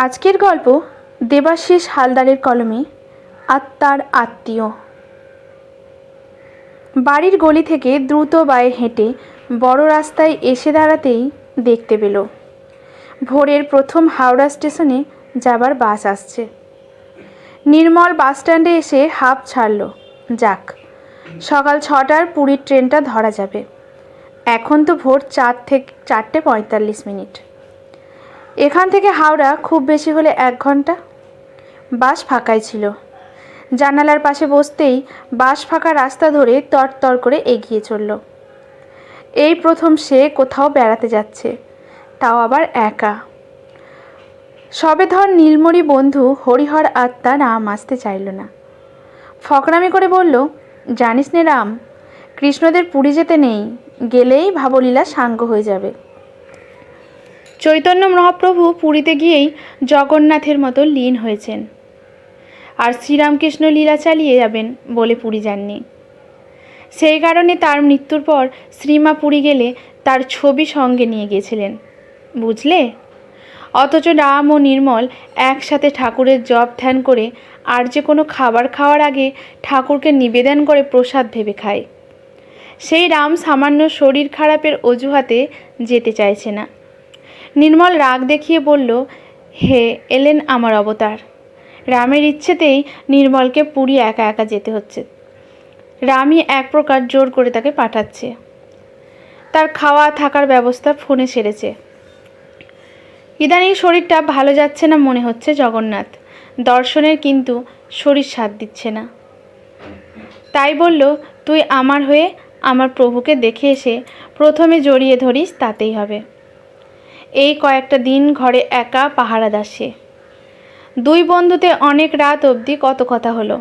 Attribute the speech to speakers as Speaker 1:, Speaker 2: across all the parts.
Speaker 1: আজকের গল্প দেবাশিস হালদারের কলমে আত্মার আত্মীয়। বাড়ির গলি থেকে দ্রুত পায়ে হেঁটে বড় রাস্তায় এসে দাঁড়াতেই দেখতে পেল ভোরের প্রথম হাওড়া স্টেশনে যাবার বাস আসছে। নির্মল বাস স্ট্যান্ডে এসে হাঁপ ছাড়ল। যাক, সকাল 6টার পুরীর ট্রেনটা ধরা যাবে। এখন তো ভোর 4:45। এখান থেকে হাওড়া খুব বেশি হলে 1 ঘন্টা। বাস ফাঁকাই ছিল। জানালার পাশে বসতেই বাস ফাঁকা রাস্তা ধরে তরতর করে এগিয়ে চলল। এই প্রথম সে কোথাও বেড়াতে যাচ্ছে, তাও আবার একা। সবে ধর নীলমণি বন্ধু হরিহর আত্মা রাম আসতে চাইল না। ফকরামি করে বলল, জানিস নে রাম, কৃষ্ণদের পুরী যেতে নেই, গেলেই ভাবলীলা সাঙ্গ হয়ে যাবে। চৈতন্য মহাপ্রভু পুরীতে গিয়েই জগন্নাথের মতো লীন হয়েছেন, আর শ্রীরামকৃষ্ণ লীলা চালিয়ে যাবেন বলে পুরী যাননি। সেই কারণে তার মৃত্যুর পর শ্রীমা পুরী গেলে তার ছবি সঙ্গে নিয়ে গিয়েছিলেন, বুঝলে? অথচ রাম ও নির্মল একসাথে ঠাকুরের জপ ধ্যান করে আর যে কোনো খাবার খাওয়ার আগে ঠাকুরকে নিবেদন করে প্রসাদ ভেবে খায়। সেই রাম সামান্য শরীর খারাপের অজুহাতে যেতে চাইছে না। নির্মল রাগ দেখিয়ে বলল, হে এলেন আমার অবতার। রামের ইচ্ছেতেই নির্মলকে পুরী একা একা যেতে হচ্ছে। রামই এক প্রকার জোর করে তাকে পাঠাচ্ছে। তার খাওয়া থাকার ব্যবস্থা ফোনে সেরেছে। ইদানিং শরীরটা ভালো যাচ্ছে না মনে হচ্ছে জগন্নাথ দর্শনের, কিন্তু শরীর সাথ দিচ্ছে না। তাই বলল, তুই আমার হয়ে আমার প্রভুকে দেখে এসে প্রথমে জড়িয়ে ধরিস, তাতেই হবে। এই কয়েকটা দিন ঘরে একা পাহারা দাসে। 2 বন্ধুতে অনেক রাত অবধি কত কথা হলো।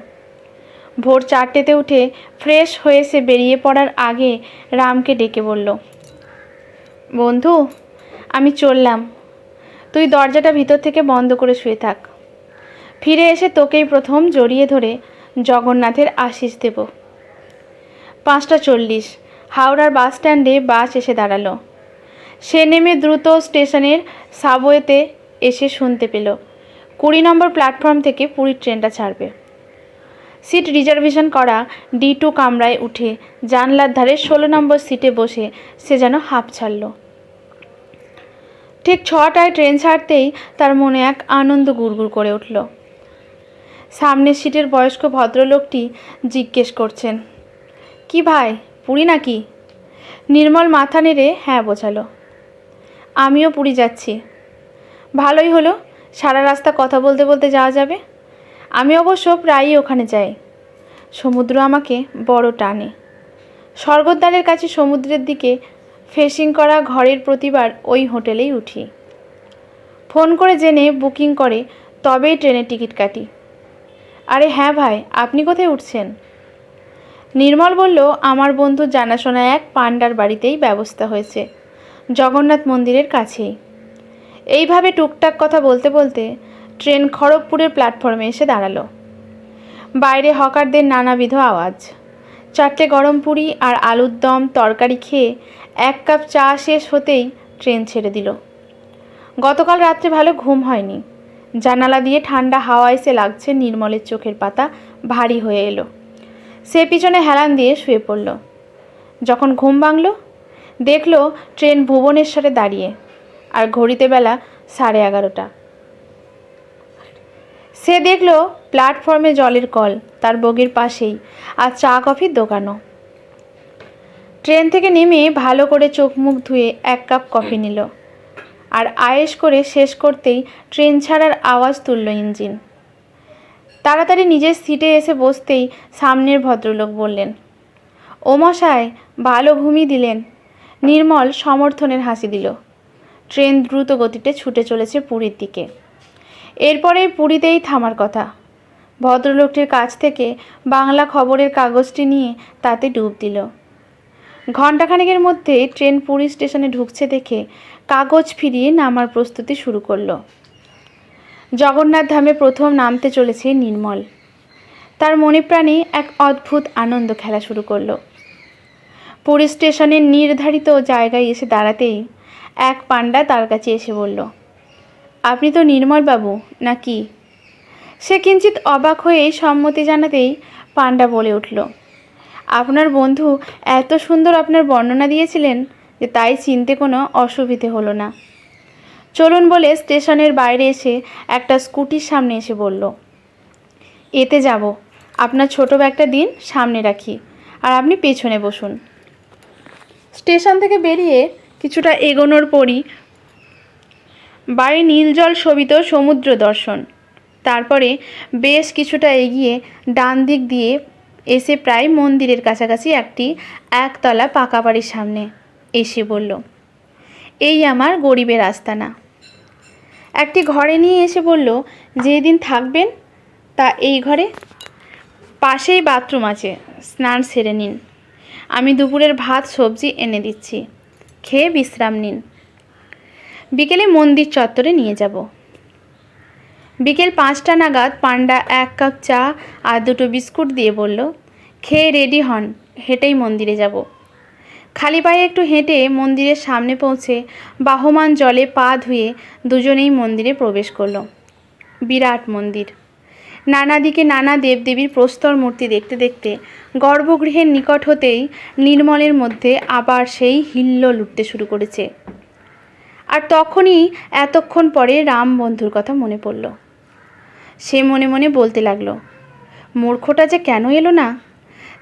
Speaker 1: ভোর 4টেতে উঠে ফ্রেশ হয়ে সে বেরিয়ে পড়ার আগে রামকে ডেকে বলল, বন্ধু, আমি চললাম। তুই দরজাটা ভিতর থেকে বন্ধ করে শুয়ে থাক। ফিরে এসে তোকেই প্রথম জড়িয়ে ধরে জগন্নাথের আশীষ দেব। 5:40 হাওড়ার বাস স্ট্যান্ডে বাস এসে দাঁড়ালো। সে নেমে দ্রুত স্টেশনের সাবওয়েতে এসে শুনতে পেল 20 নম্বর প্ল্যাটফর্ম থেকে পুরীর ট্রেনটা ছাড়বে। সিট রিজার্ভেশন করা D2 কামরায় উঠে জানলার ধারে 16 নম্বর সিটে বসে সে যেন হাঁপ ছাড়ল। ঠিক 6টায় ট্রেন ছাড়তেই তার মনে এক আনন্দ গুড়গুড় করে উঠল। সামনের সিটের বয়স্ক ভদ্রলোকটি জিজ্ঞেস করছেন, কি ভাই, পুরী নাকি? নির্মল মাথা নেড়ে হ্যাঁ বোঝালো। আমিও পুরী যাচ্ছি। ভালোই হলো, সারা রাস্তা কথা বলতে বলতে যাওয়া যাবে। আমি অবশ্য প্রায়ই ওখানে যাই। সমুদ্র আমাকে বড় টানে। স্বর্গদ্বারের কাছে সমুদ্রের দিকে ফেসিং করা ঘরের প্রতিবার ওই হোটেলেই উঠি। ফোন করে জেনে বুকিং করে তবেই ট্রেনের টিকিট কাটি। আরে হ্যাঁ ভাই, আপনি কোথায় উঠছেন? নির্মল বলল, আমার বন্ধুর জানাশোনা এক পান্ডার বাড়িতেই ব্যবস্থা হয়েছে, জগন্নাথ মন্দিরের কাছেই। এইভাবে টুকটাক কথা বলতে বলতে ট্রেন খড়গপুরের প্ল্যাটফর্মে এসে দাঁড়ালো। বাইরে হকারদের নানাবিধ আওয়াজ। 4টে গরম পুরি আর আলুর দম তরকারি খেয়ে 1 কাপ চা শেষ হতেই ট্রেন ছেড়ে দিল। গতকাল রাত্রে ভালো ঘুম হয়নি। জানালা দিয়ে ঠান্ডা হাওয়া এসে লাগছে নির্মলের চোখের পাতা ভারী হয়ে এলো। সে পিছনে হেলান দিয়ে শুয়ে পড়ল। যখন ঘুম ভাঙল, দেখল ট্রেন ভুবনেশ্বরে দাঁড়িয়ে, আর ঘড়িতে বেলা 11:30। সে দেখল প্ল্যাটফর্মে জলের কল তার বগির পাশেই, আর চা কফির দোকানও। ট্রেন থেকে নেমে ভালো করে চোখ মুখ ধুয়ে 1 কাপ কফি নিল, আর আয়েশ করে শেষ করতেই ট্রেন ছাড়ার আওয়াজ তুলল ইঞ্জিন। তাড়াতাড়ি নিজের সিটে এসে বসতেই সামনের ভদ্রলোক বললেন, ও মশাই, ভালো ঘুমিয়ে দিলেন। নির্মল সমর্থনের হাসি দিল। ট্রেন দ্রুত গতিতে ছুটে চলেছে পুরীর দিকে। এরপরেই পুরীতেই থামার কথা। ভদ্রলোকটির কাছ থেকে বাংলা খবরের কাগজটি নিয়ে তাতে ডুব দিল। ঘণ্টাখানেকের মধ্যে ট্রেন পুরী স্টেশনে ঢুকছে দেখে কাগজ ফিরিয়ে নামার প্রস্তুতি শুরু করলো। জগন্নাথ ধামে প্রথম নামতে চলেছে নির্মল। তার মনে প্রাণে এক অদ্ভুত আনন্দ খেলা শুরু করলো। পুরী স্টেশনের নির্ধারিত জায়গায় এসে দাঁড়াতেই এক পান্ডা তার কাছে এসে বলল, আপনি তো নির্মলবাবু নাকি? সে কিঞ্চিত অবাক হয়ে সম্মতি জানাতেই পাণ্ডা বলে উঠল, আপনার বন্ধু এত সুন্দর আপনার বর্ণনা দিয়েছিলেন যে তাই চিনতে কোনো অসুবিধে হলো না। চলুন বলে স্টেশনের বাইরে এসে একটা স্কুটির সামনে এসে বলল, এতে যাব, আপনার ছোট ব্যাগটা দিন, সামনে রাখি, আর আপনি পেছনে বসুন। স্টেশন থেকে বেরিয়ে কিছুটা এগোনোর পরই বাড়ি নীলজল শোভিত সমুদ্র দর্শন। তারপরে বেশ কিছুটা এগিয়ে ডান দিক দিয়ে এসে প্রায় মন্দিরের কাছাকাছি একটি একতলা পাকা বাড়ির সামনে এসে বলল, এই আমার গরিবের আস্তানা। একটি ঘরে নিয়ে এসে বলল, যেদিন থাকবেন তা এই ঘরে, পাশেই বাথরুম আছে, স্নান সেরে নিন, আমি দুপুরের ভাত সবজি এনে দিচ্ছি, খেয়ে বিশ্রাম নিন, বিকেলে মন্দির চত্বরে নিয়ে যাব। বিকেল 5টা নাগাদ পাণ্ডা 1 কাপ চা আর 2টো বিস্কুট দিয়ে বলল, খেয়ে রেডি হন, হেঁটেই মন্দিরে যাব। খালি পায়ে একটু হেঁটে মন্দিরের সামনে পৌঁছে বাহমান জলে পা ধুয়ে দুজনেই মন্দিরে প্রবেশ করল। বিরাট মন্দির, নানা দিকে নানা দেবদেবীর প্রস্তর মূর্তি দেখতে দেখতে গর্ভগৃহের নিকট হতেই নির্মলের মধ্যে আবার সেই হিল্লোল উঠতে শুরু করেছে। আর তখনই এতক্ষণ পরে রাম বন্ধুর কথা মনে পড়ল। সে মনে মনে বলতে লাগলো, মূর্খটা যে কেন এলো না।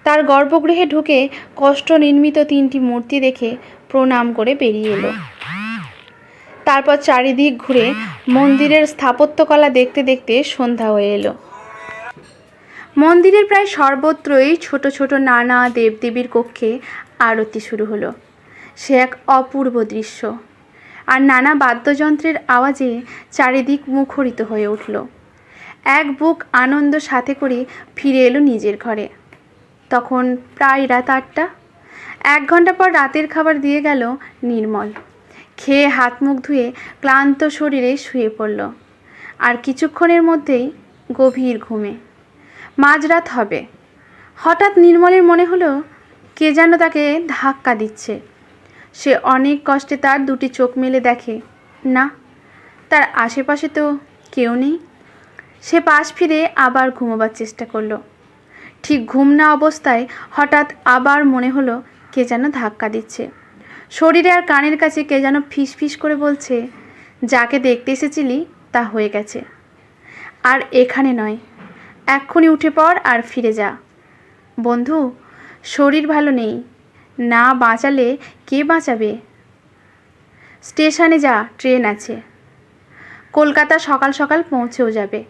Speaker 1: তার গর্ভগৃহে ঢুকে কষ্ট নির্মিত 3টি মূর্তি দেখে প্রণাম করে বেরিয়ে এলো। তারপর চারিদিক ঘুরে মন্দিরের স্থাপত্যকলা দেখতে দেখতে সন্ধ্যা হয়ে এলো। মন্দিরের প্রায় সর্বত্রই ছোট ছোট নানা দেবদেবীর কক্ষে আরতি শুরু হলো। সে এক অপূর্ব দৃশ্য, আর নানা বাদ্যযন্ত্রের আওয়াজে চারিদিক মুখরিত হয়ে উঠল। এক বুক আনন্দ সাথে করে ফিরে এলো নিজের ঘরে। তখন প্রায় রাত 8টা। 1 ঘন্টা পর রাতের খাবার দিয়ে গেল নির্মল। খেয়ে হাত মুখ ধুয়ে ক্লান্ত শরীরে শুয়ে পড়ল। আর কিছুক্ষণের মধ্যেই গভীর ঘুমে। মাঝরাত হবে। হঠাৎ নির্মলের মনে হলো কে যেন তাকে ধাক্কা দিচ্ছে। সে অনেক কষ্টে তার 2টি চোখ মেলে দেখে, না, তার আশেপাশে তো কেউ নেই। সে পাশ ফিরে আবার ঘুমোবার চেষ্টা করলো। ঠিক ঘুম না অবস্থায় হঠাৎ আবার মনে হলো কে যেন ধাক্কা দিচ্ছে। শরীরে আর কানের কাছে কে যেন ফিস ফিস করে বলছে, যাকে দেখতে এসেছিলি তা হয়ে গেছে, আর এখানে নয়, এক্ষুনি উঠে পড় আর ফিরে যা। বন্ধু, শরীর ভালো নেই, না বাঁচালে কে বাঁচাবে? স্টেশনে যা, ট্রেন আছে, কলকাতা সকাল সকাল পৌঁছেও যাবে।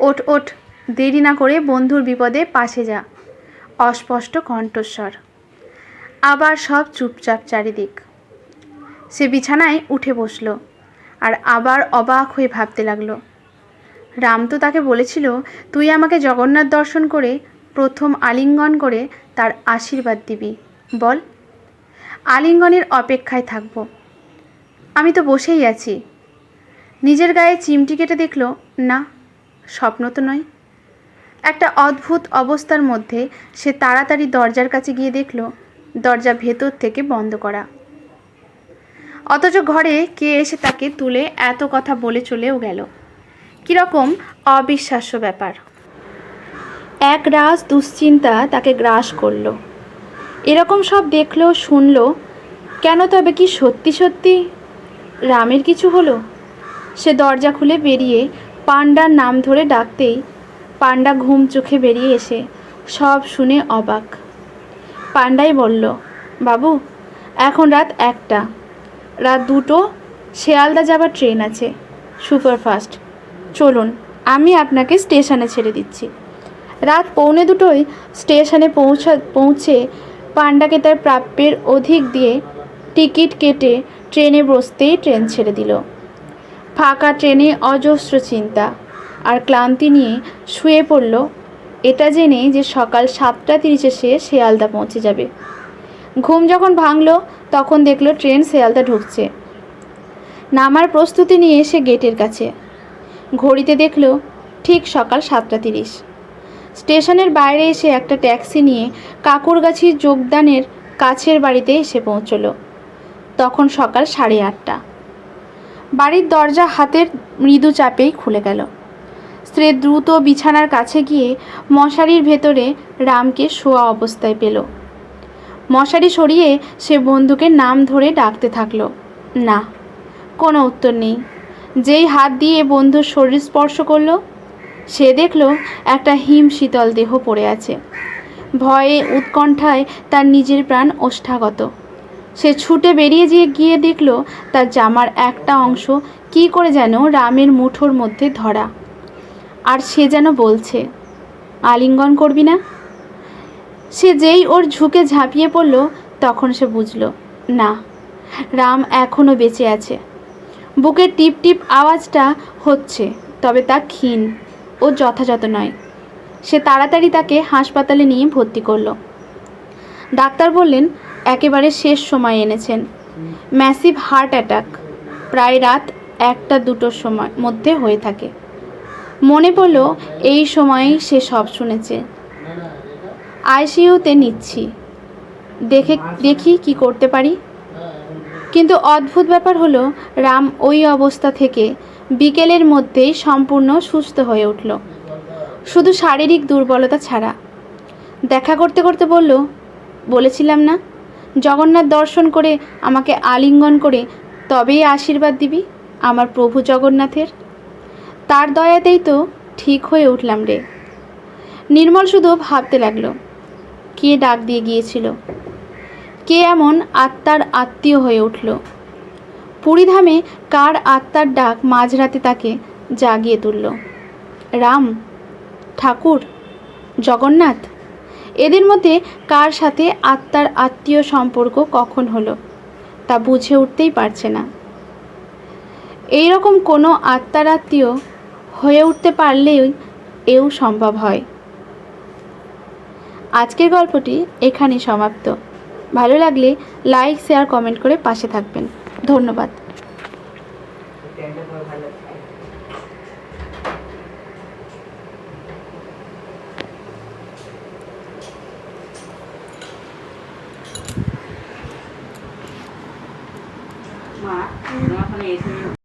Speaker 1: ওঠ ওঠ, দেরি না করে বন্ধুর বিপদে পাশে যা। অস্পষ্ট কণ্ঠস্বর। আবার সব চুপচাপ চারিদিক। সে বিছানায় উঠে বসলো আর আবার অবাক হয়ে ভাবতে লাগলো, রাম তো তাকে বলেছিল, তুই আমাকে জগন্নাথ দর্শন করে প্রথম আলিঙ্গন করে তার আশীর্বাদ দিবি। বল, আলিঙ্গনের অপেক্ষায় থাকবো। আমি তো বসেই আছি। নিজের গায়ে চিমটি কেটে দেখলো, না, স্বপ্ন তো নয়। একটা অদ্ভুত অবস্থার মধ্যে সে তাড়াতাড়ি দরজার কাছে গিয়ে দেখল দরজা ভেতর থেকে বন্ধ করা। অথচ ঘরে কে এসে তাকে তুলে এত কথা বলে চলেও গেল। কীরকম অবিশ্বাস্য ব্যাপার। এক রাস দুশ্চিন্তা তাকে গ্রাস করল। এরকম সব দেখলো, শুনলো কেন? তবে কি সত্যি সত্যি রামের কিছু হলো? সে দরজা খুলে বেরিয়ে পাণ্ডার নাম ধরে ডাকতেই পাণ্ডা ঘুম চোখে বেরিয়ে এসে সব শুনে অবাক। পাণ্ডাই বলল, বাবু, এখন রাত 1টা, রাত 2টো শিয়ালদা যাবার ট্রেন আছে, সুপারফাস্ট। চলুন, আমি আপনাকে স্টেশনে ছেড়ে দিচ্ছি। রাত 1:45 স্টেশনে পৌঁছে পাণ্ডাকে তার প্রাপ্যের অধিক দিয়ে টিকিট কেটে ট্রেনে বসতেই ট্রেন ছেড়ে দিল। ফাঁকা ট্রেনে অজস্র চিন্তা আর ক্লান্তি নিয়ে শুয়ে পড়ল, এটা জেনে যে সকাল 7:30 সে শিয়ালদা পৌঁছে যাবে। ঘুম যখন ভাঙল তখন দেখলো ট্রেন শিয়ালদা ঢুকছে। নামার প্রস্তুতি নিয়ে সে গেটের কাছে। ঘড়িতে দেখলো ঠিক সকাল 7:30। স্টেশনের বাইরে এসে একটা ট্যাক্সি নিয়ে কাকুরগাছির যোগদানের কাছের বাড়িতে এসে পৌঁছলো। তখন সকাল 8:30। বাড়ির দরজা হাতের মৃদু চাপেই খুলে গেল। স্ত্রী দ্রুত বিছানার কাছে গিয়ে মশারির ভেতরে রামকে শোয়া অবস্থায় পেল। মশারি সরিয়ে সে বন্ধুকে নাম ধরে ডাকতে থাকলো। না, কোনো উত্তর নেই। যেই হাত দিয়ে বন্ধুর শরীর স্পর্শ করলো, সে দেখল একটা হিম শীতল দেহ পড়ে আছে। ভয়ে উৎকণ্ঠায় তার নিজের প্রাণ ওষ্ঠাগত। সে ছুটে বেরিয়ে গিয়ে দেখল তার জামার একটা অংশ কী করে যেন রামের মুঠোর মধ্যে ধরা, আর সে যেন বলছে, আলিঙ্গন করবি না? সে যেই ওর ঝুঁকে ঝাঁপিয়ে পড়ল, তখন সে বুঝল না, রাম এখনও বেঁচে আছে। বুকের টিপ টিপ আওয়াজটা হচ্ছে, তবে তা ক্ষীণ ও যথাযথ নয়। সে তাড়াতাড়ি তাকে হাসপাতালে নিয়ে ভর্তি করল। ডাক্তার বললেন একেবারে শেষ সময় এনেছেন, ম্যাসিভ হার্ট অ্যাটাক, প্রায় রাত 1-2টোর সময় মধ্যে হয়ে থাকে। মনে পড়ল এই সময়েই সে সব শুনেছে। আইসিইউতে নিচ্ছি, দেখি কি করতে পারি। কিন্তু অদ্ভুত ব্যাপার হলো, রাম ওই অবস্থা থেকে বিকেলের মধ্যেই সম্পূর্ণ সুস্থ হয়ে উঠল, শুধু শারীরিক দুর্বলতা ছাড়া। দেখা করতে করতে বলল, বলেছিলাম না, জগন্নাথ দর্শন করে আমাকে আলিঙ্গন করে তবেই আশীর্বাদ দিবি আমার প্রভু জগন্নাথের। তার দয়াতেই তো ঠিক হয়ে উঠলাম রে। নির্মল শুধু ভাবতে লাগলো, কে ডাক দিয়ে গিয়েছিল, কে এমন আত্মার আত্মীয় হয়ে উঠল। পুরীধামে কার আত্মার ডাক মাঝরাতে তাকে জাগিয়ে তুলল? রাম, ঠাকুর, জগন্নাথ, এদের মধ্যে কার সাথে আত্মার আত্মীয় সম্পর্ক কখন হলো তা বুঝে উঠতেই পারছে না। এই রকম কোনো আত্মার আত্মীয় হয়ে উঠতে পারলেই এও সম্ভব হয়। আজকের গল্পটি এখানেই সমাপ্ত। ভালো লাগলে লাইক, শেয়ার, কমেন্ট করে পাশে থাকবেন। ধন্যবাদ।
Speaker 2: মা, ওখানে এসে